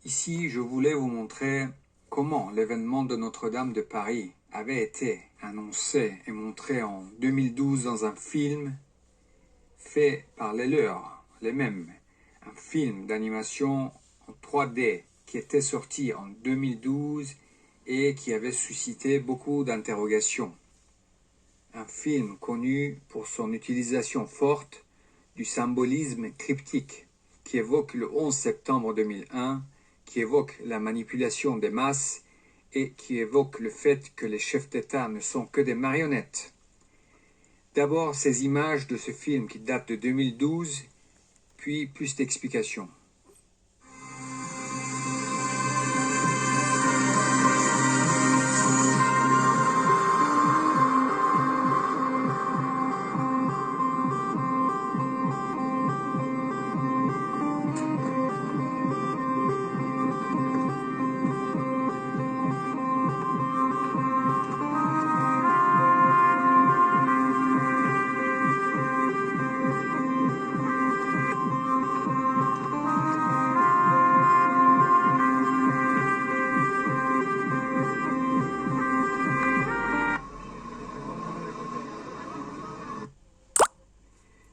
Ici, je voulais vous montrer comment l'événement de Notre-Dame de Paris avait été annoncé et montré en 2012 dans un film fait par les leurs, les mêmes. Un film d'animation en 3D qui était sorti en 2012 et qui avait suscité beaucoup d'interrogations. Un film connu pour son utilisation forte du symbolisme cryptique qui évoque le 11 septembre 2001, qui évoque la manipulation des masses et qui évoque le fait que les chefs d'État ne sont que des marionnettes. D'abord, ces images de ce film qui date de 2012, puis plus d'explications.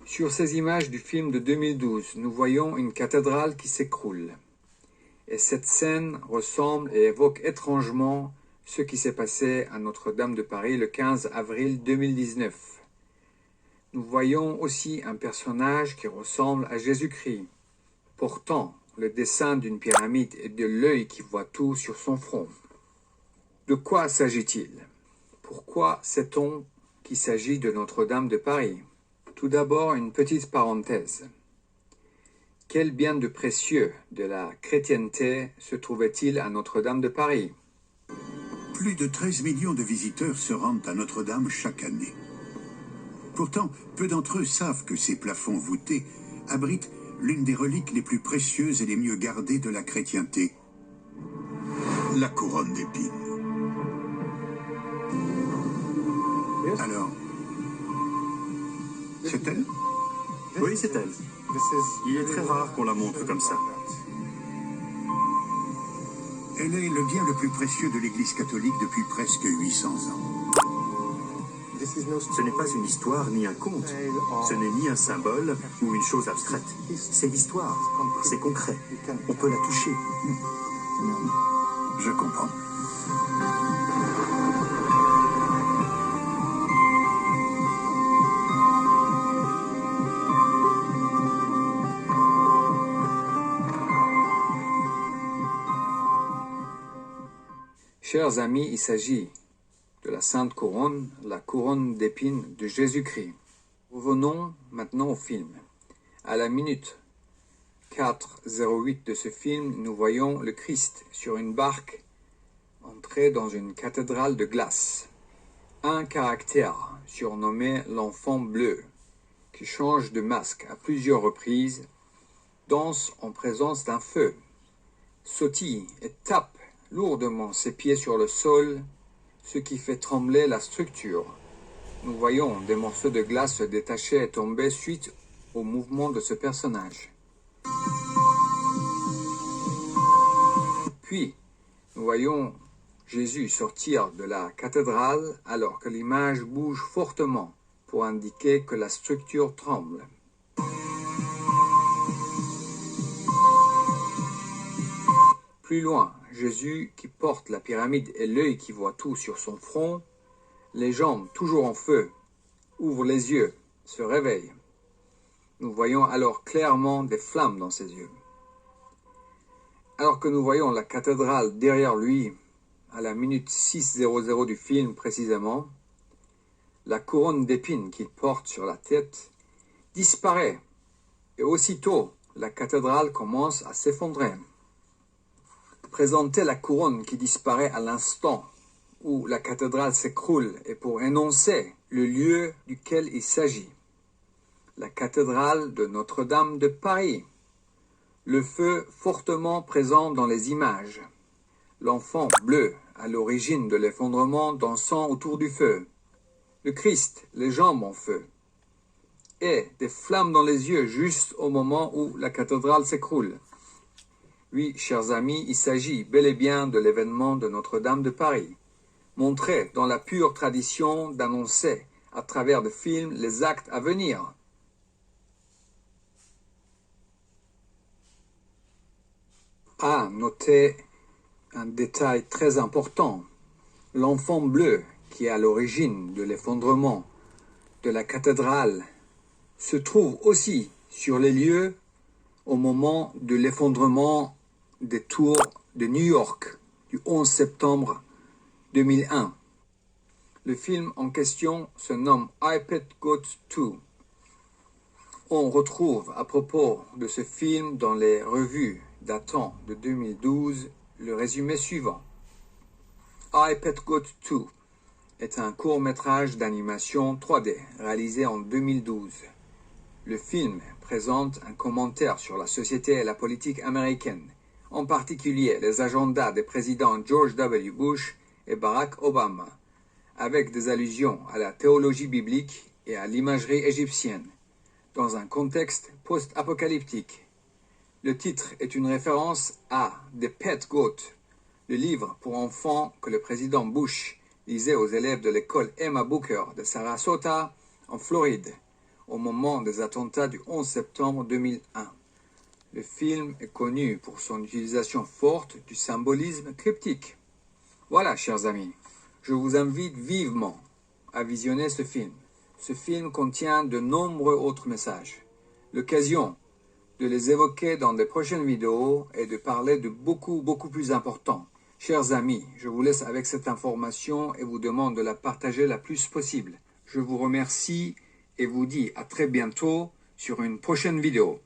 Sur ces images du film de 2012, nous voyons une cathédrale qui s'écroule. Et cette scène ressemble et évoque étrangement ce qui s'est passé à Notre-Dame de Paris le 15 avril 2019. Nous voyons aussi un personnage qui ressemble à Jésus-Christ, portant le dessin d'une pyramide et de l'œil qui voit tout sur son front. De quoi s'agit-il? Pourquoi sait-on qu'il s'agit de Notre-Dame de Paris? Tout d'abord, une petite parenthèse. Quel bien de précieux de la chrétienté se trouvait-il à Notre-Dame de Paris? Plus de 13 millions de visiteurs se rendent à Notre-Dame chaque année. Pourtant, peu d'entre eux savent que ces plafonds voûtés abritent l'une des reliques les plus précieuses et les mieux gardées de la chrétienté, la couronne d'épines. Alors, c'est elle? Oui, c'est elle. Il est très rare qu'on la montre comme ça. Elle est le bien le plus précieux de l'Église catholique depuis presque 800 ans. Ce n'est pas une histoire ni un conte. Ce n'est ni un symbole ou une chose abstraite. C'est l'histoire. C'est concret. On peut la toucher. Je comprends. Chers amis, il s'agit de la Sainte Couronne, la couronne d'épines de Jésus-Christ. Revenons maintenant au film. À la minute 4:08 de ce film, nous voyons le Christ sur une barque entrer dans une cathédrale de glace. Un caractère surnommé l'enfant bleu, qui change de masque à plusieurs reprises, danse en présence d'un feu, sautille et tape lourdement ses pieds sur le sol, ce qui fait trembler la structure. Nous voyons des morceaux de glace se détacher et tomber suite au mouvement de ce personnage. Puis, nous voyons Jésus sortir de la cathédrale alors que l'image bouge fortement pour indiquer que la structure tremble. Plus loin, Jésus qui porte la pyramide et l'œil qui voit tout sur son front, les jambes toujours en feu, ouvre les yeux, se réveille. Nous voyons alors clairement des flammes dans ses yeux. Alors que nous voyons la cathédrale derrière lui, à la minute 6:00 du film précisément, la couronne d'épines qu'il porte sur la tête disparaît et aussitôt la cathédrale commence à s'effondrer. Présenter la couronne qui disparaît à l'instant où la cathédrale s'écroule est pour énoncer le lieu duquel il s'agit. La cathédrale de Notre-Dame de Paris. Le feu fortement présent dans les images. L'enfant bleu à l'origine de l'effondrement dansant autour du feu. Le Christ, les jambes en feu. Et des flammes dans les yeux juste au moment où la cathédrale s'écroule. Oui, chers amis, il s'agit bel et bien de l'événement de Notre-Dame de Paris, montré dans la pure tradition d'annoncer à travers des films les actes à venir. À noter un détail très important, l'enfant bleu qui est à l'origine de l'effondrement de la cathédrale se trouve aussi sur les lieux au moment de l'effondrement des tours de New York du 11 septembre 2001. Le film en question se nomme I Pet Goat 2. On retrouve à propos de ce film dans les revues datant de 2012 le résumé suivant. I Pet Goat 2 est un court-métrage d'animation 3D réalisé en 2012. Le film présente un commentaire sur la société et la politique américaine, en particulier les agendas des présidents George W. Bush et Barack Obama, avec des allusions à la théologie biblique et à l'imagerie égyptienne, dans un contexte post-apocalyptique. Le titre est une référence à The Pet Goat, le livre pour enfants que le président Bush lisait aux élèves de l'école Emma Booker de Sarasota, en Floride, au moment des attentats du 11 septembre 2001. Le film est connu pour son utilisation forte du symbolisme cryptique. Voilà, chers amis, je vous invite vivement à visionner ce film. Ce film contient de nombreux autres messages. L'occasion de les évoquer dans des prochaines vidéos et de parler de beaucoup plus important. Chers amis, je vous laisse avec cette information et vous demande de la partager le plus possible. Je vous remercie et vous dis à très bientôt sur une prochaine vidéo.